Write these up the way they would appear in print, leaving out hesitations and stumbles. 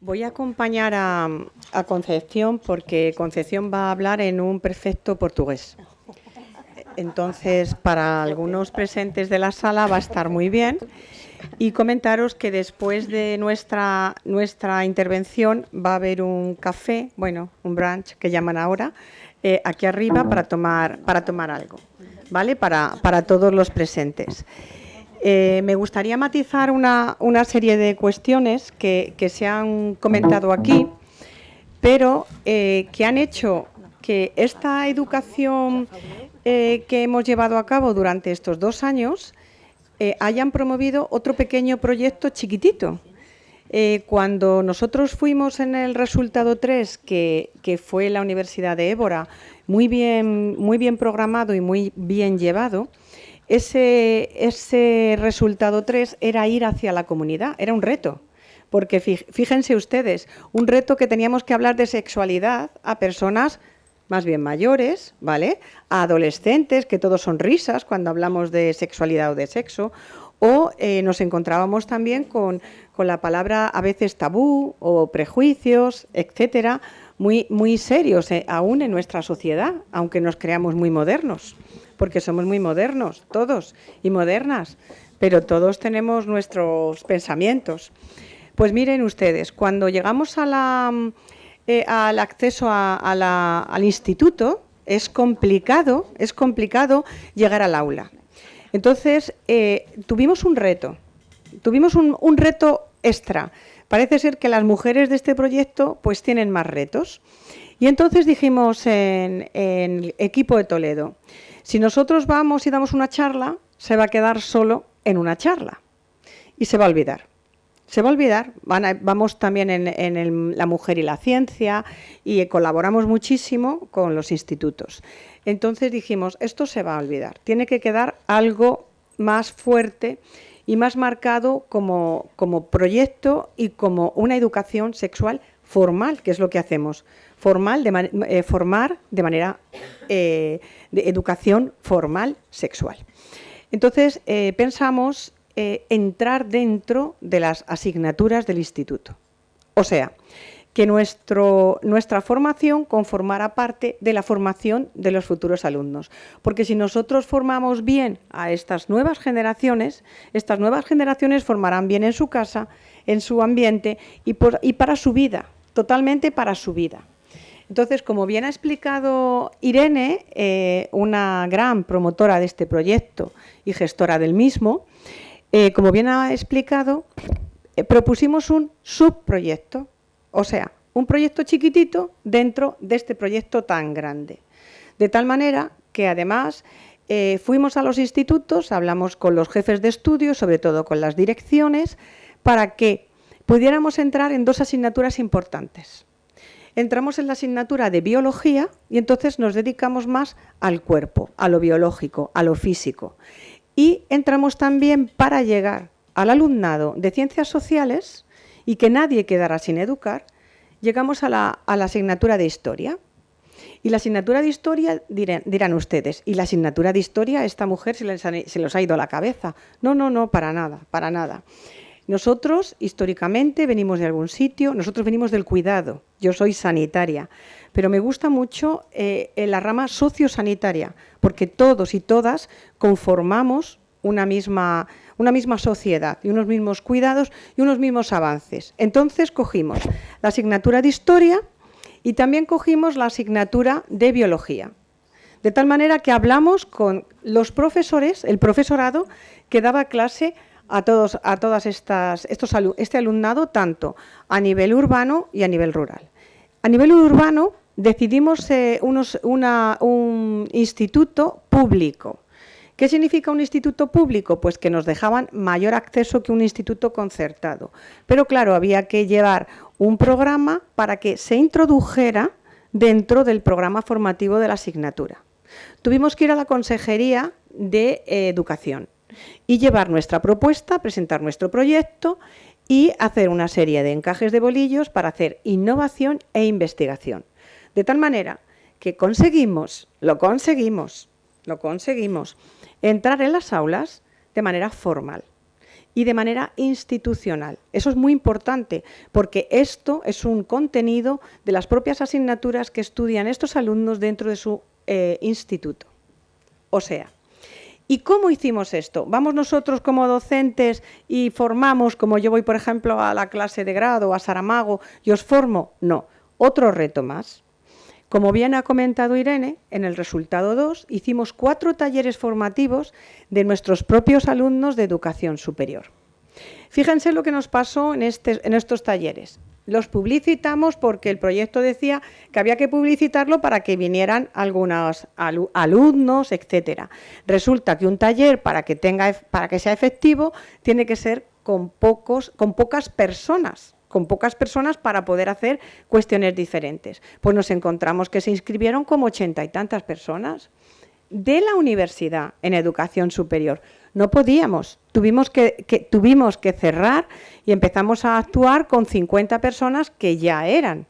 Voy a acompañar a Concepción porque Concepción va a hablar en un perfecto portugués. Entonces, para algunos presentes de la sala va a estar muy bien. Y comentaros que después de nuestra intervención va a haber un café, bueno, un brunch que llaman ahora, aquí arriba para tomar algo, ¿vale? Para todos los presentes. Me gustaría matizar una serie de cuestiones que se han comentado aquí, pero que han hecho que esta educación que hemos llevado a cabo durante estos 2 años hayan promovido otro pequeño proyecto chiquitito. Cuando nosotros fuimos en el resultado 3, que fue la Universidad de Évora, muy bien programado y muy bien llevado, ese resultado 3 era ir hacia la comunidad, era un reto. Porque fíjense ustedes, un reto que teníamos que hablar de sexualidad a personas más bien mayores, ¿vale? A adolescentes, que todos son risas cuando hablamos de sexualidad o de sexo, o nos encontrábamos también con la palabra a veces tabú o prejuicios, etcétera, muy serios aún en nuestra sociedad, aunque nos creamos muy modernos, porque somos muy modernos todos y modernas, pero todos tenemos nuestros pensamientos. Pues miren ustedes, cuando llegamos al acceso al instituto, es complicado llegar al aula. Entonces, tuvimos un reto extra. Parece ser que las mujeres de este proyecto pues tienen más retos. Y entonces dijimos en el equipo de Toledo, si nosotros vamos y damos una charla, se va a quedar solo en una charla y se va a olvidar. Se va a olvidar, vamos también en la mujer y la ciencia y colaboramos muchísimo con los institutos. Entonces dijimos, esto se va a olvidar, tiene que quedar algo más fuerte y más marcado como proyecto y como una educación sexual formal, que es lo que hacemos, formar de manera de educación formal sexual. Entonces pensamos entrar dentro de las asignaturas del instituto. O sea, que nuestra formación conformara parte de la formación de los futuros alumnos. Porque si nosotros formamos bien a estas nuevas generaciones formarán bien en su casa, en su ambiente y para su vida, totalmente para su vida. Entonces, como bien ha explicado Irene, una gran promotora de este proyecto y gestora del mismo, como bien ha explicado, propusimos un subproyecto, o sea, un proyecto chiquitito dentro de este proyecto tan grande. De tal manera que además fuimos a los institutos, hablamos con los jefes de estudio, sobre todo con las direcciones, para que pudiéramos entrar en 2 asignaturas importantes. Entramos en la asignatura de biología y entonces nos dedicamos más al cuerpo, a lo biológico, a lo físico. Y entramos también para llegar al alumnado de ciencias sociales y que nadie quedara sin educar, llegamos a la asignatura de historia. Y la asignatura de historia, dirán ustedes, ¿y la asignatura de historia a esta mujer se les ha ido a la cabeza? No, para nada. Nosotros, históricamente, venimos de algún sitio, nosotros venimos del cuidado, yo soy sanitaria, pero me gusta mucho la rama sociosanitaria, porque todos y todas conformamos una misma sociedad y unos mismos cuidados y unos mismos avances. Entonces cogimos la asignatura de historia y también cogimos la asignatura de biología. De tal manera que hablamos con los profesores, el profesorado que daba clase a todas este alumnado, tanto a nivel urbano y a nivel rural. A nivel urbano decidimos un instituto público. ¿Qué significa un instituto público? Pues que nos dejaban mayor acceso que un instituto concertado. Pero claro, había que llevar un programa para que se introdujera dentro del programa formativo de la asignatura. Tuvimos que ir a la Consejería de Educación y llevar nuestra propuesta, presentar nuestro proyecto y hacer una serie de encajes de bolillos para hacer innovación e investigación. De tal manera que lo conseguimos, entrar en las aulas de manera formal y de manera institucional. Eso es muy importante porque esto es un contenido de las propias asignaturas que estudian estos alumnos dentro de su instituto. O sea, ¿y cómo hicimos esto? ¿Vamos nosotros como docentes y formamos, como yo voy, por ejemplo, a la clase de grado, a Saramago, y os formo? No, otro reto más. Como bien ha comentado Irene, en el resultado 2 hicimos 4 talleres formativos de nuestros propios alumnos de educación superior. Fíjense lo que nos pasó en estos talleres. Los publicitamos porque el proyecto decía que había que publicitarlo para que vinieran algunos alumnos, etcétera. Resulta que un taller, para que sea efectivo, tiene que ser con pocas personas para poder hacer cuestiones diferentes. Pues nos encontramos que se inscribieron como 80 y tantas personas de la universidad en educación superior. No podíamos, tuvimos que cerrar y empezamos a actuar con 50 personas que ya eran.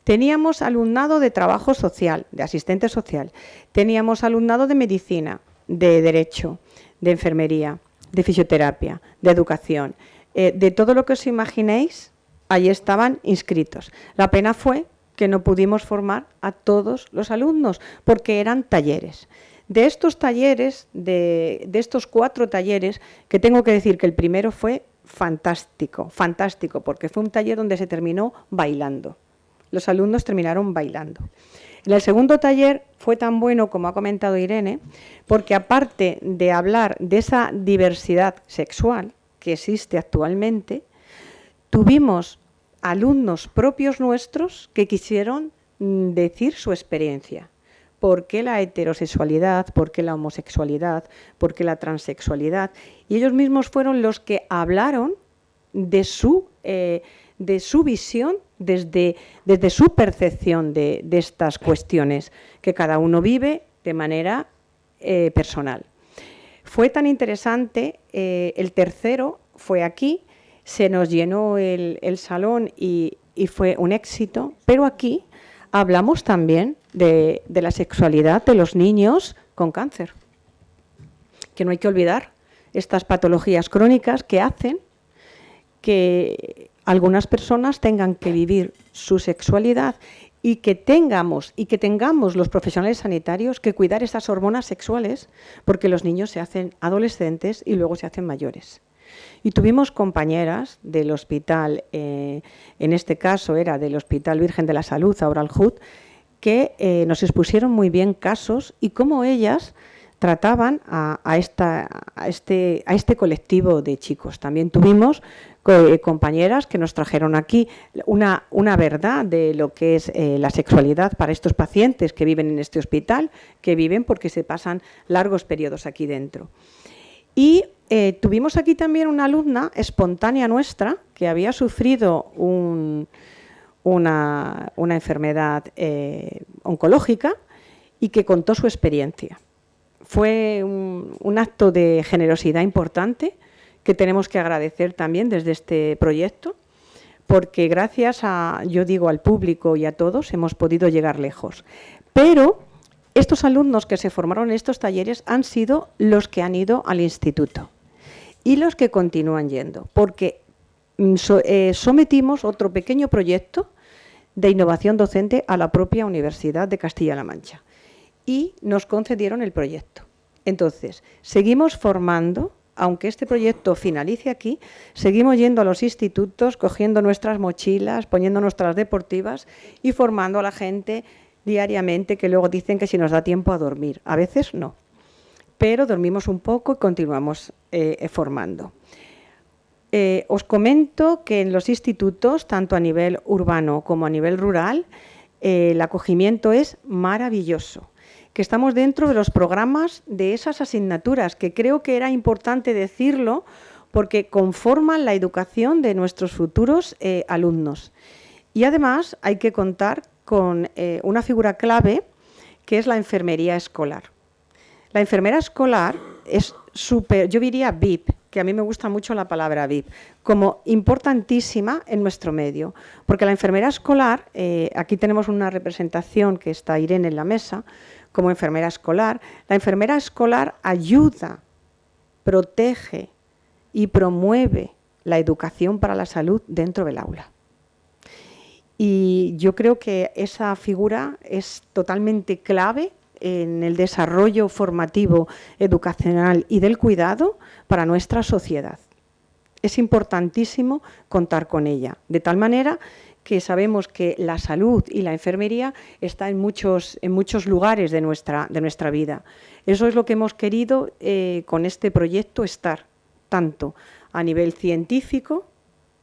Teníamos alumnado de trabajo social, de asistente social, teníamos alumnado de medicina, de derecho, de enfermería, de fisioterapia, de educación. De todo lo que os imaginéis, ahí estaban inscritos. La pena fue que no pudimos formar a todos los alumnos, porque eran talleres. De estos talleres, de estos 4 talleres, que tengo que decir que el primero fue fantástico, porque fue un taller donde se terminó bailando. Los alumnos terminaron bailando. En el segundo taller fue tan bueno, como ha comentado Irene, porque aparte de hablar de esa diversidad sexual que existe actualmente, tuvimos alumnos propios nuestros que quisieron decir su experiencia. ¿Por qué la heterosexualidad? ¿Por qué la homosexualidad? ¿Por qué la transexualidad? Y ellos mismos fueron los que hablaron de su visión, desde su percepción de estas cuestiones que cada uno vive de manera personal. Fue tan interesante, el tercero fue aquí, se nos llenó el salón y fue un éxito, pero aquí hablamos también de la sexualidad de los niños con cáncer, que no hay que olvidar estas patologías crónicas que hacen que algunas personas tengan que vivir su sexualidad y que tengamos los profesionales sanitarios que cuidar esas hormonas sexuales, porque los niños se hacen adolescentes y luego se hacen mayores. Y tuvimos compañeras del hospital, en este caso era del Hospital Virgen de la Salud, ahora el HUD, que nos expusieron muy bien casos y cómo ellas trataban a este colectivo de chicos. También tuvimos compañeras que nos trajeron aquí una verdad de lo que es la sexualidad para estos pacientes que viven en este hospital, que viven porque se pasan largos periodos aquí dentro. Y tuvimos aquí también una alumna espontánea nuestra que había sufrido una enfermedad oncológica y que contó su experiencia. Fue un acto de generosidad importante que tenemos que agradecer también desde este proyecto, porque gracias al público y a todos hemos podido llegar lejos. Pero estos alumnos que se formaron en estos talleres han sido los que han ido al instituto y los que continúan yendo, porque sometimos otro pequeño proyecto de innovación docente a la propia Universidad de Castilla-La Mancha y nos concedieron el proyecto. Entonces, seguimos formando, aunque este proyecto finalice aquí, seguimos yendo a los institutos, cogiendo nuestras mochilas, poniendo nuestras deportivas y formando a la gente diariamente, que luego dicen que si nos da tiempo a dormir. A veces no, pero dormimos un poco y continuamos formando. Os comento que en los institutos, tanto a nivel urbano como a nivel rural, el acogimiento es maravilloso, que estamos dentro de los programas de esas asignaturas, que creo que era importante decirlo porque conforman la educación de nuestros futuros alumnos. Y además hay que contar con una figura clave, que es la enfermería escolar. La enfermera escolar es yo diría VIP, que a mí me gusta mucho la palabra VIP, como importantísima en nuestro medio, porque la enfermera escolar, aquí tenemos una representación que está Irene en la mesa, como enfermera escolar. La enfermera escolar ayuda, protege, y promueve la educación para la salud dentro del aula. Y yo creo que esa figura es totalmente clave en el desarrollo formativo, educacional y del cuidado para nuestra sociedad. Es importantísimo contar con ella, de tal manera que sabemos que la salud y la enfermería está en muchos lugares de nuestra vida. Eso es lo que hemos querido con este proyecto estar, tanto a nivel científico,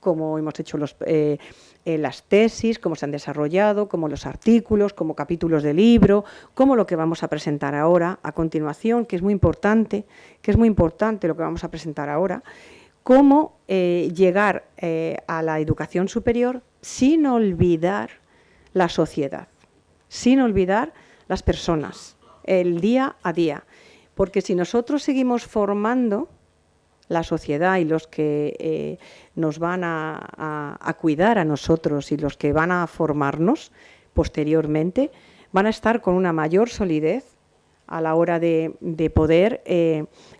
como hemos hecho las tesis, cómo se han desarrollado, como los artículos, como capítulos de libro, como lo que vamos a presentar ahora a continuación, que es muy importante lo que vamos a presentar ahora, cómo llegar a la educación superior sin olvidar la sociedad, sin olvidar las personas, el día a día. Porque si nosotros seguimos formando la sociedad y los que nos van a cuidar a nosotros y los que van a formarnos posteriormente, van a estar con una mayor solidez a la hora de poder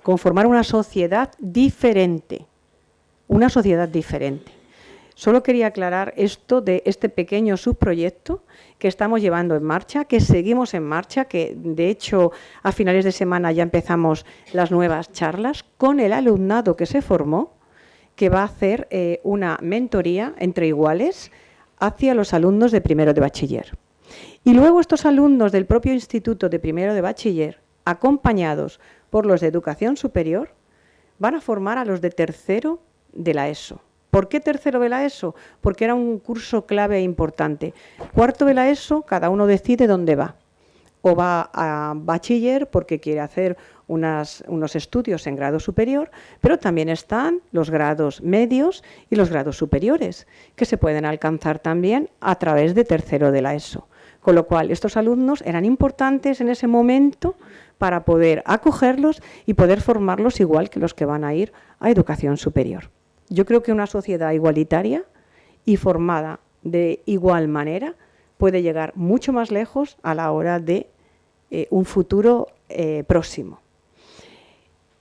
conformar una sociedad diferente. Una sociedad diferente. Solo quería aclarar esto de este pequeño subproyecto que estamos llevando en marcha, que seguimos en marcha, que de hecho a finales de semana ya empezamos las nuevas charlas con el alumnado que se formó, que va a hacer una mentoría entre iguales hacia los alumnos de primero de bachiller. Y luego estos alumnos del propio instituto de primero de bachiller, acompañados por los de educación superior, van a formar a los de tercero de la ESO. ¿Por qué tercero de la ESO? Porque era un curso clave e importante. Cuarto de la ESO, cada uno decide dónde va. O va a bachiller porque quiere hacer unos estudios en grado superior, pero también están los grados medios y los grados superiores, que se pueden alcanzar también a través de tercero de la ESO. Con lo cual, estos alumnos eran importantes en ese momento para poder acogerlos y poder formarlos igual que los que van a ir a educación superior. Yo creo que una sociedad igualitaria y formada de igual manera puede llegar mucho más lejos a la hora de un futuro próximo.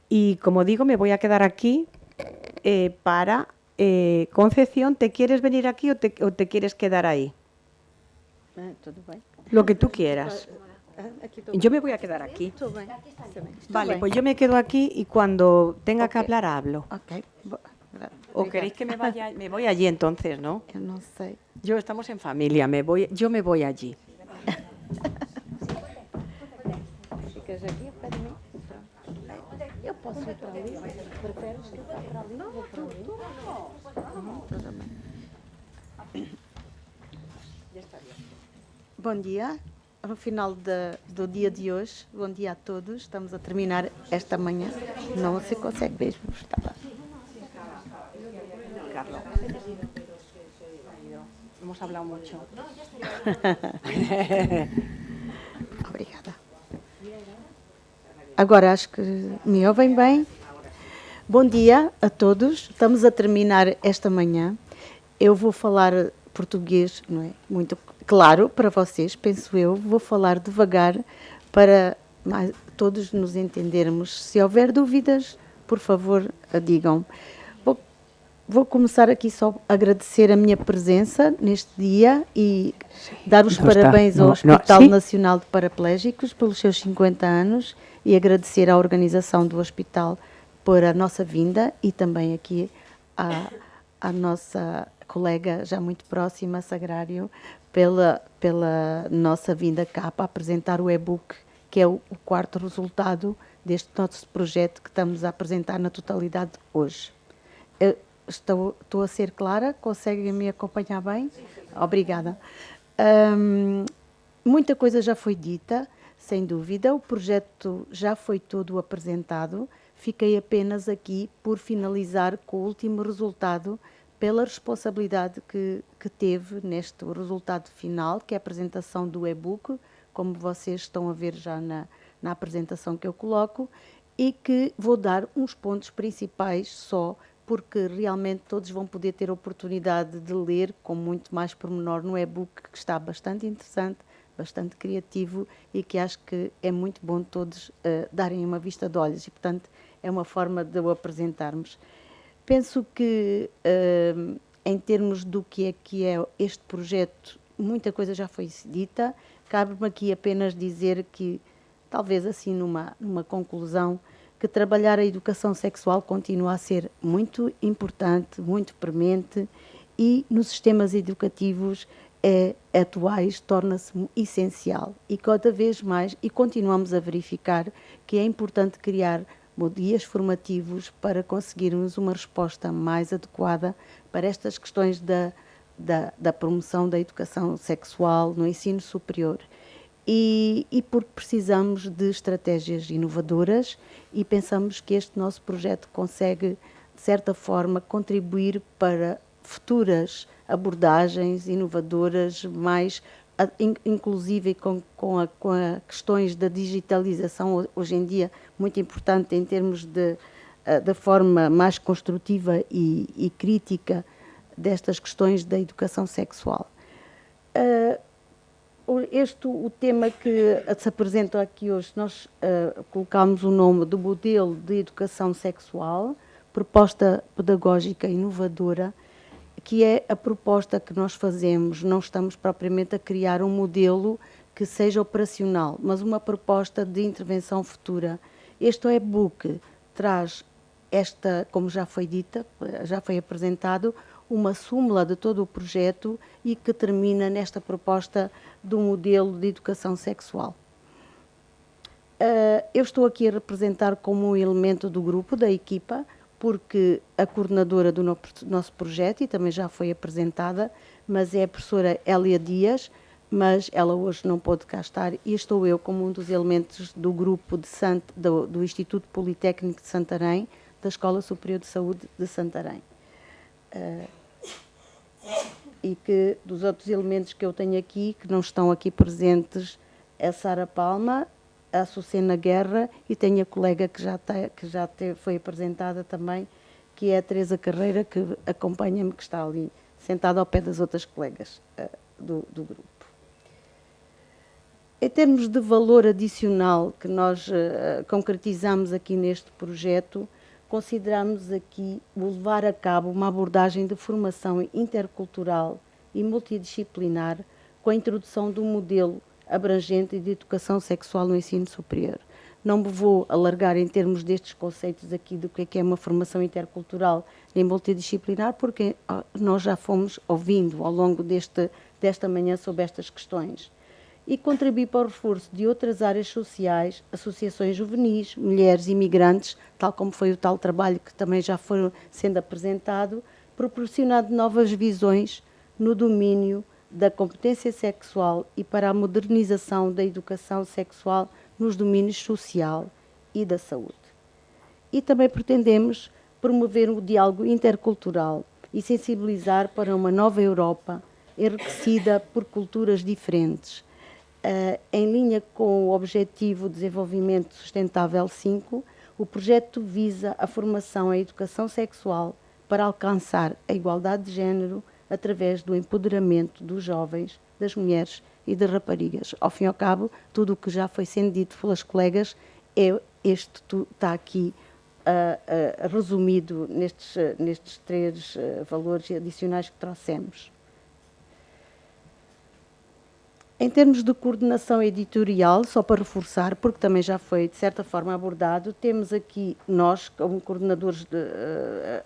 Y como digo, me voy a quedar aquí para Concepción. ¿Te quieres venir aquí o te quieres quedar ahí? Lo que tú quieras. Yo me voy a quedar aquí. Vale, pues yo me quedo aquí y cuando tenga que hablar hablo. ¿O queréis que me vaya? Me voy allí entonces, ¿no? No sé. Yo estamos en familia, yo me voy allí. Ficas aqui, para mim. Eu posso ir para ali. Preferes que eu vá para ali? Vou para ali. Tudo bem. Bom dia. No final do dia de hoje, bom dia a todos. Estamos a terminar esta manhã. Não se consegue ver, estava. Carla. Hemos hablado mucho. Obrigada. Agora acho que me ouvem bem. Bom dia a todos. Estamos a terminar esta manhã. Eu vou falar português, não é? Muito claro para vocês, penso eu. Vou falar devagar para todos nos entendermos. Se houver dúvidas, por favor, digam. Vou começar aqui só a agradecer a minha presença neste dia e dar os parabéns ao Hospital Nacional de Paraplégicos pelos seus 50 anos e agradecer à organização do hospital por a nossa vinda e também aqui à nossa colega já muito próxima, Sagrário, pela nossa vinda cá para apresentar o e-book, que é o quarto resultado deste nosso projeto que estamos a apresentar na totalidade hoje. Estou a ser clara? Conseguem me acompanhar bem? Obrigada. Muita coisa já foi dita, sem dúvida. O projeto já foi todo apresentado. Fiquei apenas aqui por finalizar com o último resultado, pela responsabilidade que teve neste resultado final, que é a apresentação do e-book, como vocês estão a ver já na apresentação que eu coloco, e que vou dar uns pontos principais só, porque realmente todos vão poder ter a oportunidade de ler com muito mais pormenor no e-book, que está bastante interessante, bastante criativo e que acho que é muito bom todos darem uma vista de olhos e, portanto, é uma forma de o apresentarmos. Penso que, em termos do que é este projeto, muita coisa já foi dita. Cabe-me aqui apenas dizer que, talvez assim numa conclusão, que trabalhar a educação sexual continua a ser muito importante, muito premente, e nos sistemas educativos atuais torna-se essencial. E cada vez mais, e continuamos a verificar que é importante criar dias formativos para conseguirmos uma resposta mais adequada para estas questões da promoção da educação sexual no ensino superior. E porque precisamos de estratégias inovadoras e pensamos que este nosso projeto consegue, de certa forma, contribuir para futuras abordagens inovadoras, mais inclusive com a questões da digitalização, hoje em dia muito importante em termos da forma mais construtiva e crítica destas questões da educação sexual. O tema que se apresenta aqui hoje, nós colocámos o nome do modelo de educação sexual, proposta pedagógica inovadora, que é a proposta que nós fazemos. Não estamos propriamente a criar um modelo que seja operacional, mas uma proposta de intervenção futura. Este e-book traz como já foi dita, já foi apresentado, uma súmula de todo o projeto e que termina nesta proposta do modelo de educação sexual. Eu estou aqui a representar como um elemento do grupo, da equipa, porque a coordenadora do nosso projeto, e também já foi apresentada, mas é a professora Hélia Dias, mas ela hoje não pôde cá estar, e estou eu como um dos elementos do grupo do Instituto Politécnico de Santarém, da Escola Superior de Saúde de Santarém. E que dos outros elementos que eu tenho aqui, que não estão aqui presentes, é a Sara Palma, a Açucena Guerra, e tenho a colega que foi apresentada também, que é a Teresa Carreira, que acompanha-me, que está ali sentada ao pé das outras colegas do grupo. Em termos de valor adicional que nós concretizamos aqui neste projeto, consideramos aqui o levar a cabo uma abordagem de formação intercultural e multidisciplinar com a introdução de um modelo abrangente de educação sexual no ensino superior. Não me vou alargar em termos destes conceitos aqui do que é uma formação intercultural e multidisciplinar, porque nós já fomos ouvindo ao longo desta manhã sobre estas questões. E contribuir para o reforço de outras áreas sociais, associações juvenis, mulheres imigrantes, tal como foi o tal trabalho que também já foi sendo apresentado, proporcionando novas visões no domínio da competência sexual e para a modernização da educação sexual nos domínios social e da saúde. E também pretendemos promover o diálogo intercultural e sensibilizar para uma nova Europa enriquecida por culturas diferentes, em linha com o Objetivo de Desenvolvimento Sustentável 5, o projeto visa a formação e a educação sexual para alcançar a igualdade de género através do empoderamento dos jovens, das mulheres e das raparigas. Ao fim e ao cabo, tudo o que já foi sendo dito pelas colegas está aqui resumido nestes três valores adicionais que trouxemos. Em termos de coordenação editorial, só para reforçar, porque também já foi de certa forma abordado, temos aqui nós, como coordenadores,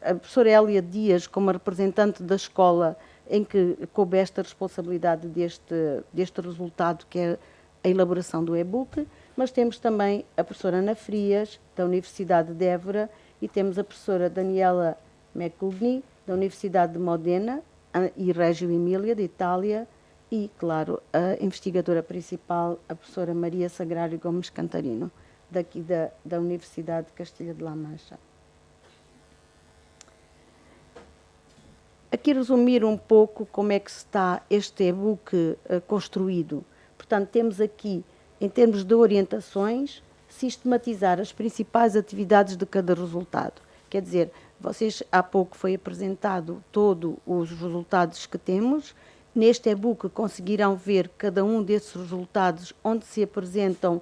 a professora Hélia Dias, como representante da escola em que coube esta responsabilidade deste resultado, que é a elaboração do e-book, mas temos também a professora Ana Frias, da Universidade de Évora, e temos a professora Daniela Mecugni, da Universidade de Modena, e Reggio Emília, de Itália, e, claro, a investigadora principal, a professora Maria Sagrário Gomes Cantarino, daqui da Universidade de Castilha de La Mancha. Aqui resumir um pouco como é que está este e-book construído. Portanto, temos aqui, em termos de orientações, sistematizar as principais atividades de cada resultado. Quer dizer, vocês, há pouco foi apresentado todos os resultados que temos. Neste e-book conseguirão ver cada um desses resultados, onde se apresentam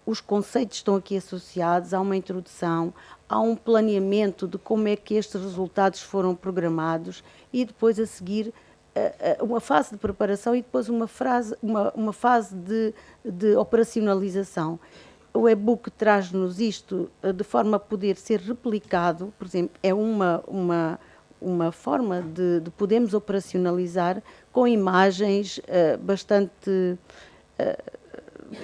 os conceitos estão aqui associados, há uma introdução, há um planeamento de como é que estes resultados foram programados e depois a seguir uma fase de preparação e depois uma fase de operacionalização. O e-book traz-nos isto de forma a poder ser replicado, por exemplo, é uma forma de podermos operacionalizar com imagens bastante...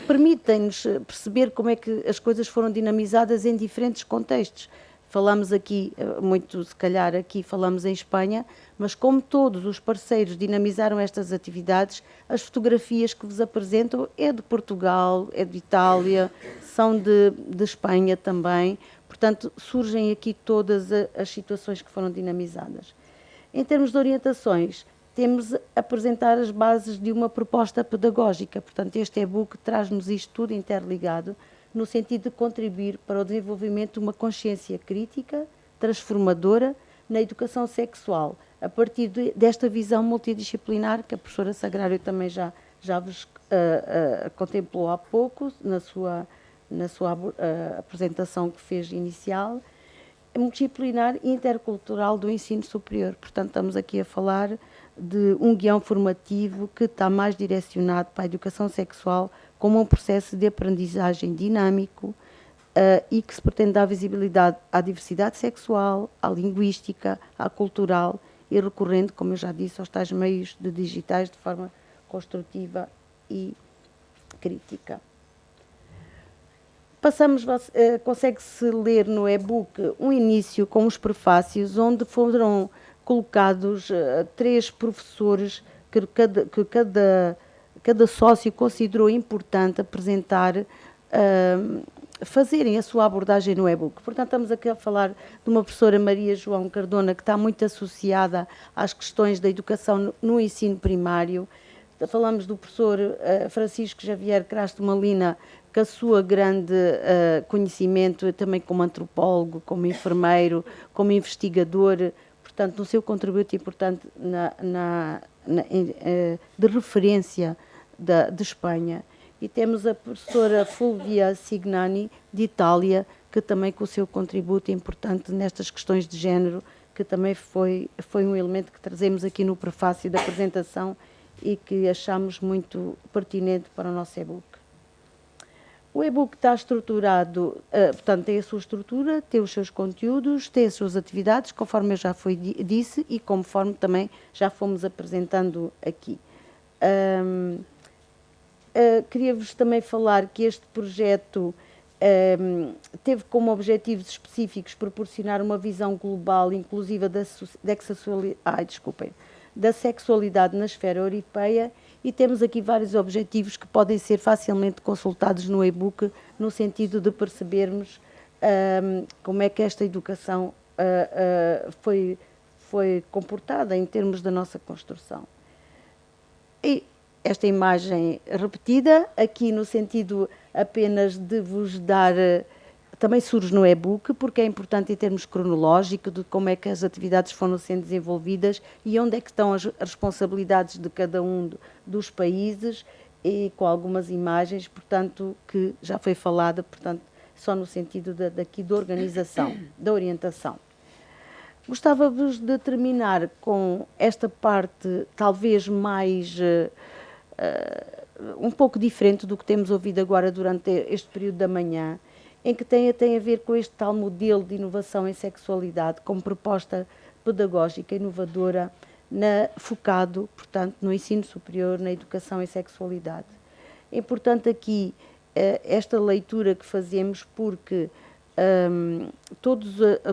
permitem-nos perceber como é que as coisas foram dinamizadas em diferentes contextos. Falamos aqui, muito se calhar aqui falamos em Espanha, mas como todos os parceiros dinamizaram estas atividades, as fotografias que vos apresentam é de Portugal, é de Itália, são de Espanha também, portanto surgem aqui todas as situações que foram dinamizadas. Em termos de orientações, temos a apresentar as bases de uma proposta pedagógica, portanto este e-book traz-nos isto tudo interligado, no sentido de contribuir para o desenvolvimento de uma consciência crítica, transformadora, na educação sexual, a partir desta visão multidisciplinar que a professora Sagrário também já vos contemplou há pouco, na sua apresentação que fez inicial, multidisciplinar e intercultural do ensino superior. Portanto, estamos aqui a falar de um guião formativo que está mais direcionado para a educação sexual como um processo de aprendizagem dinâmico e que se pretende dar visibilidade à diversidade sexual, à linguística, à cultural e recorrendo, como eu já disse, aos tais meios digitais de forma construtiva e crítica. Consegue-se ler no e-book um início com os prefácios, onde foram colocados 3 professores que cada sócio considerou importante apresentar, fazerem a sua abordagem no e-book. Portanto, estamos aqui a falar de uma professora Maria João Cardona, que está muito associada às questões da educação no ensino primário. Falamos do professor Francisco Xavier Crasto Malina, que a sua grande conhecimento, também como antropólogo, como enfermeiro, como investigador, portanto, no seu contributo importante de referência de Espanha. E temos a professora Fulvia Signani, de Itália, que também com o seu contributo importante nestas questões de género, que também foi um elemento que trazemos aqui no prefácio da apresentação e que achamos muito pertinente para o nosso e-book. O e-book está estruturado, portanto, tem a sua estrutura, tem os seus conteúdos, tem as suas atividades, conforme eu já disse e conforme também já fomos apresentando aqui. Queria-vos também falar que este projeto teve como objetivos específicos proporcionar uma visão global, inclusiva da sexualidade na esfera europeia, e temos aqui vários objetivos que podem ser facilmente consultados no e-book, no sentido de percebermos como é que esta educação foi comportada em termos da nossa construção. E esta imagem repetida, aqui no sentido apenas de vos dar... Também surge no e-book, porque é importante em termos cronológicos de como é que as atividades foram sendo desenvolvidas e onde é que estão as responsabilidades de cada um dos países, e com algumas imagens, portanto, que já foi falada, portanto, só no sentido daqui da organização, da orientação. Gostava-vos de terminar com esta parte, talvez mais... um pouco diferente do que temos ouvido agora durante este período da manhã, em que tem a ver com este tal modelo de inovação em sexualidade, como proposta pedagógica inovadora, focado, portanto, no ensino superior, na educação em sexualidade. É importante aqui esta leitura que fazemos, porque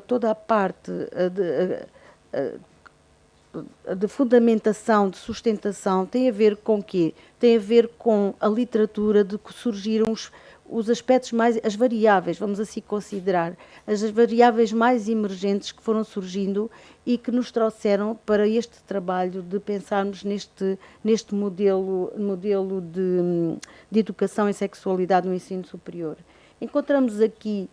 toda a parte de fundamentação, de sustentação, tem a ver com o quê? Tem a ver com a literatura de que surgiram os aspectos mais, as variáveis, vamos assim considerar, as variáveis mais emergentes que foram surgindo e que nos trouxeram para este trabalho de pensarmos neste modelo de educação em sexualidade no ensino superior. Encontramos aqui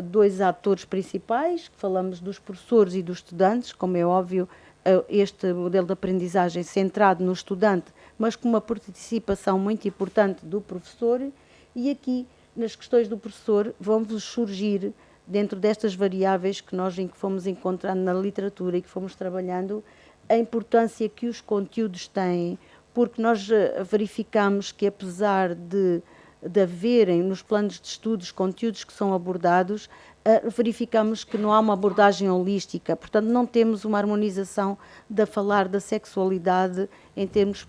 2 atores principais, que falamos dos professores e dos estudantes, como é óbvio, este modelo de aprendizagem centrado no estudante, mas com uma participação muito importante do professor. E aqui, nas questões do professor, vão-vos surgir, dentro destas variáveis que nós fomos encontrando na literatura e que fomos trabalhando, a importância que os conteúdos têm, porque nós verificamos que, apesar de haverem nos planos de estudos conteúdos que são abordados, verificamos que não há uma abordagem holística, portanto não temos uma harmonização de falar da sexualidade em termos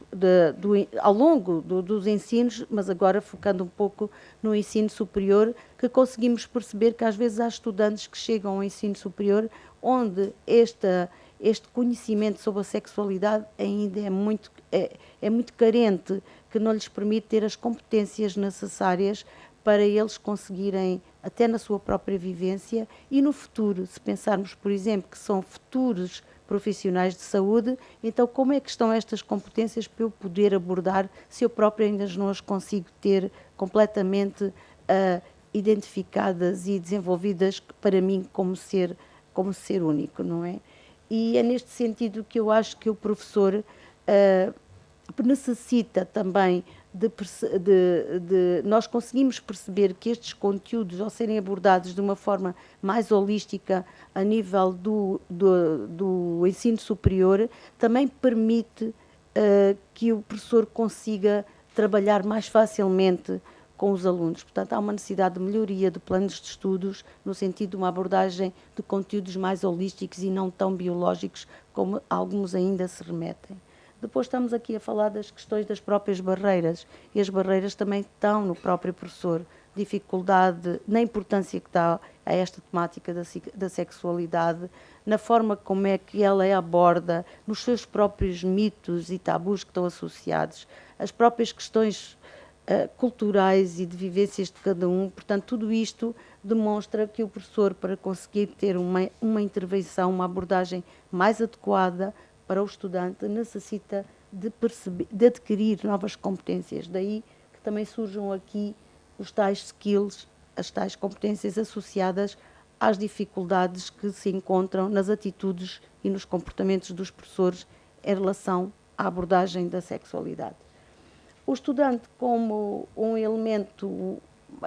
ao longo dos ensinos, mas agora focando um pouco no ensino superior, que conseguimos perceber que às vezes há estudantes que chegam ao ensino superior onde este conhecimento sobre a sexualidade ainda é muito carente, que não lhes permite ter as competências necessárias para eles conseguirem, até na sua própria vivência e no futuro, se pensarmos, por exemplo, que são futuros profissionais de saúde, então como é que estão estas competências para eu poder abordar se eu própria ainda não as consigo ter completamente identificadas e desenvolvidas para mim como ser único, não é? E é neste sentido que eu acho que o professor necessita também nós conseguimos perceber que estes conteúdos, ao serem abordados de uma forma mais holística a nível do ensino superior, também permite que o professor consiga trabalhar mais facilmente com os alunos. Portanto, há uma necessidade de melhoria de planos de estudos no sentido de uma abordagem de conteúdos mais holísticos e não tão biológicos como alguns ainda se remetem. Depois estamos aqui a falar das questões das próprias barreiras, e as barreiras também estão no próprio professor. Dificuldade, na importância que dá a esta temática da sexualidade, na forma como é que ela aborda, nos seus próprios mitos e tabus que estão associados, as próprias questões culturais e de vivências de cada um. Portanto, tudo isto demonstra que o professor, para conseguir ter uma intervenção, uma abordagem mais adequada para o estudante, necessita de adquirir novas competências. Daí que também surjam aqui os tais skills, as tais competências associadas às dificuldades que se encontram nas atitudes e nos comportamentos dos professores em relação à abordagem da sexualidade. O estudante, como um elemento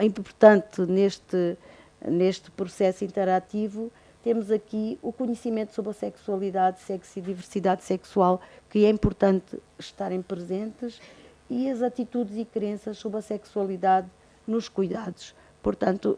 importante neste processo interativo, temos aqui o conhecimento sobre a sexualidade, sexo e diversidade sexual, que é importante estarem presentes, e as atitudes e crenças sobre a sexualidade nos cuidados. Portanto,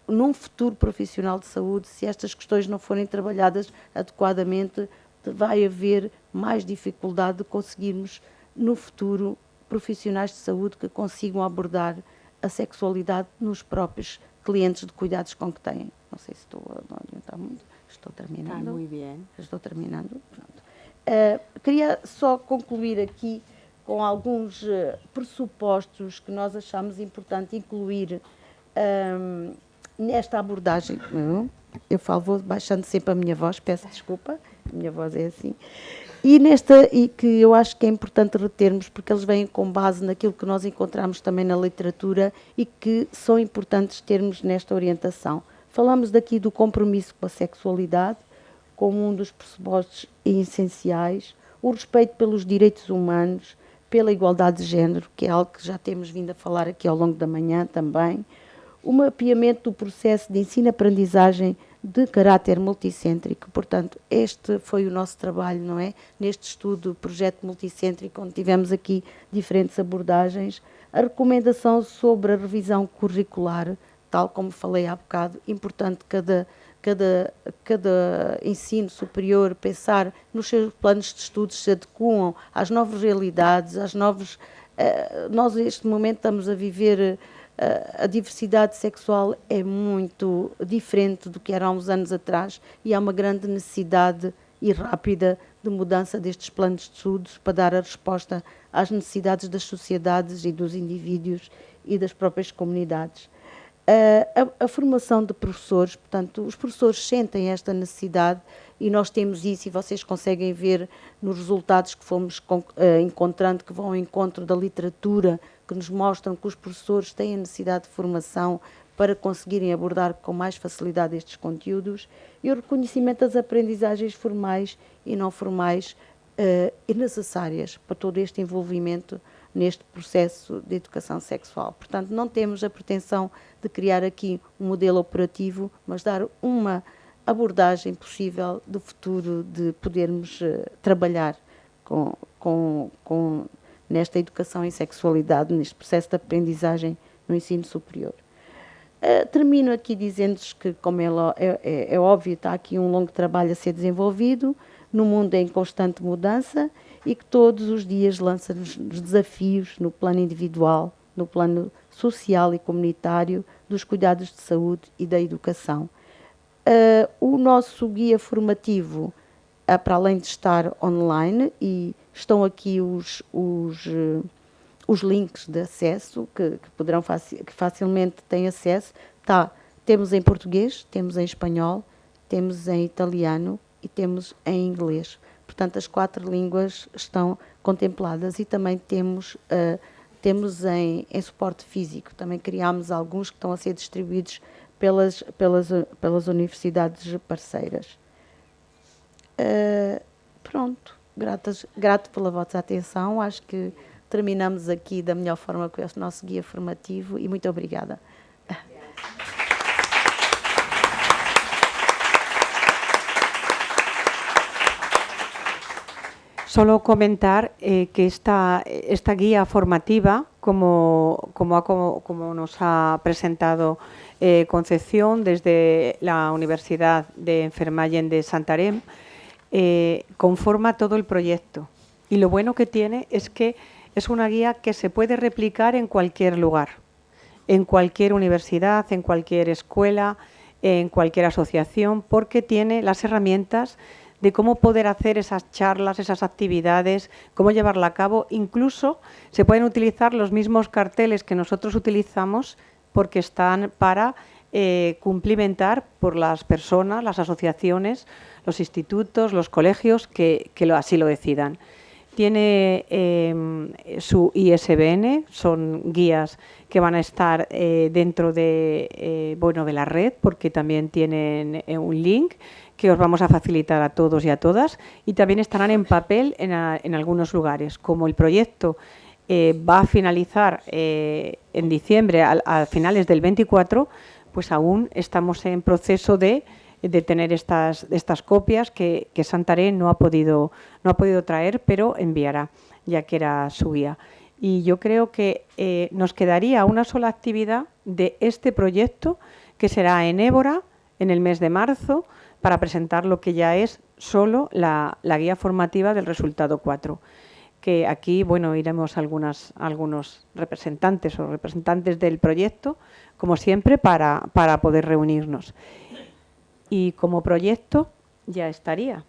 num futuro profissional de saúde, se estas questões não forem trabalhadas adequadamente, vai haver mais dificuldade de conseguirmos, no futuro, profissionais de saúde que consigam abordar a sexualidade nos próprios clientes de cuidados com que têm. Não sei se estou a orientar muito. Estou terminando. Está muito bem. Estou terminando. Queria só concluir aqui com alguns pressupostos que nós achamos importante incluir nesta abordagem. Vou baixando sempre a minha voz, peço desculpa, a minha voz é assim. E que eu acho que é importante retermos, porque eles vêm com base naquilo que nós encontramos também na literatura e que são importantes termos nesta orientação. Falamos daqui do compromisso com a sexualidade, como um dos pressupostos essenciais, o respeito pelos direitos humanos, pela igualdade de género, que é algo que já temos vindo a falar aqui ao longo da manhã também, o mapeamento do processo de ensino-aprendizagem de caráter multicêntrico. Portanto, este foi o nosso trabalho, não é? Neste estudo, projeto multicêntrico, onde tivemos aqui diferentes abordagens. A recomendação sobre a revisão curricular, tal como falei há bocado, importante cada ensino superior pensar nos seus planos de estudos se adequam às novas realidades, às novas... nós, neste momento, estamos a viver... a diversidade sexual é muito diferente do que era há uns anos atrás e há uma grande necessidade e rápida de mudança destes planos de estudos para dar a resposta às necessidades das sociedades e dos indivíduos e das próprias comunidades. A formação de professores, portanto, os professores sentem esta necessidade e nós temos isso e vocês conseguem ver nos resultados que fomos encontrando, que vão ao encontro da literatura, que nos mostram que os professores têm a necessidade de formação para conseguirem abordar com mais facilidade estes conteúdos, e o reconhecimento das aprendizagens formais e não formais e necessárias para todo este envolvimento neste processo de educação sexual. Portanto, não temos a pretensão de criar aqui um modelo operativo, mas dar uma abordagem possível do futuro de podermos trabalhar nesta educação em sexualidade, neste processo de aprendizagem no ensino superior. Termino aqui dizendo-vos que, como é óbvio, está aqui um longo trabalho a ser desenvolvido, no mundo em constante mudança e que todos os dias lança-nos desafios no plano individual, no plano social e comunitário, dos cuidados de saúde e da educação. O nosso guia formativo, para além de estar online, e estão aqui os links de acesso, que facilmente têm acesso, temos em português, temos em espanhol, temos em italiano e temos em inglês. Portanto, as 4 línguas estão contempladas e também temos em suporte físico. Também criámos alguns que estão a ser distribuídos pelas universidades parceiras. Pronto, grato pela vossa atenção. Acho que terminamos aqui da melhor forma com este nosso guia formativo e muito obrigada. Solo comentar que esta guía formativa, como nos ha presentado Concepción desde la Universidad de Enfermagem de Santarém, conforma todo el proyecto. Y lo bueno que tiene es que es una guía que se puede replicar en cualquier lugar, en cualquier universidad, en cualquier escuela, en cualquier asociación, porque tiene las herramientas de cómo poder hacer esas charlas, esas actividades, cómo llevarla a cabo. Incluso se pueden utilizar los mismos carteles que nosotros utilizamos porque están para cumplimentar por las personas, las asociaciones, los institutos, los colegios que así lo decidan. Tiene su ISBN, son guías que van a estar dentro de la red, porque también tienen un link que os vamos a facilitar a todos y a todas, y también estarán en papel en algunos lugares. Como el proyecto va a finalizar en diciembre, a finales del 24, pues aún estamos en proceso de tener estas copias que Santarém no ha podido traer, pero enviará, ya que era su guía. Y yo creo que nos quedaría una sola actividad de este proyecto, que será en Évora, en el mes de marzo, para presentar lo que ya es solo la guía formativa del resultado 4. Que aquí, bueno, iremos algunos representantes o representantes del proyecto, como siempre, para poder reunirnos. Y como proyecto ya estaría.